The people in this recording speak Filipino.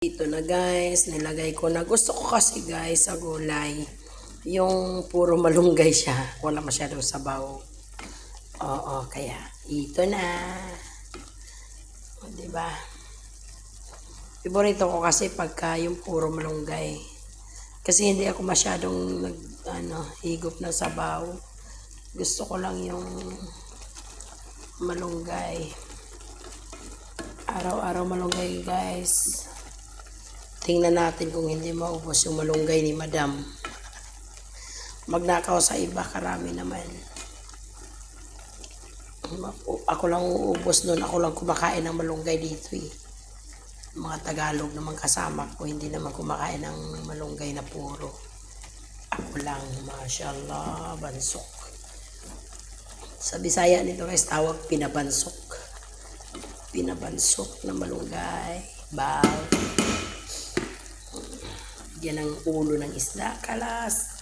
Ito na guys, nilagay ko na. Gusto ko kasi guys sa gulay, yung puro malunggay siya. Wala masyadong sabaw. Oo, kaya ito na. O, diba? Favorito ko kasi pagka yung puro malunggay. Kasi hindi ako masyadong higop ng sabaw. Gusto ko lang yung malunggay. Araw-araw malunggay guys. Tingnan natin kung hindi maubos yung malunggay ni Madam. Magnakaw sa iba, karami naman. Ako lang uubos nun. Ako lang kumakain ng malunggay dito eh. Mga Tagalog naman kasama ko, hindi naman kumakain ng malunggay na puro. Ako lang, mashallah, bansok. Sa Bisaya nito guys, tawag pinabansok. Pinabansok na malunggay. Baw. Yan ang ulo ng isda, kalas.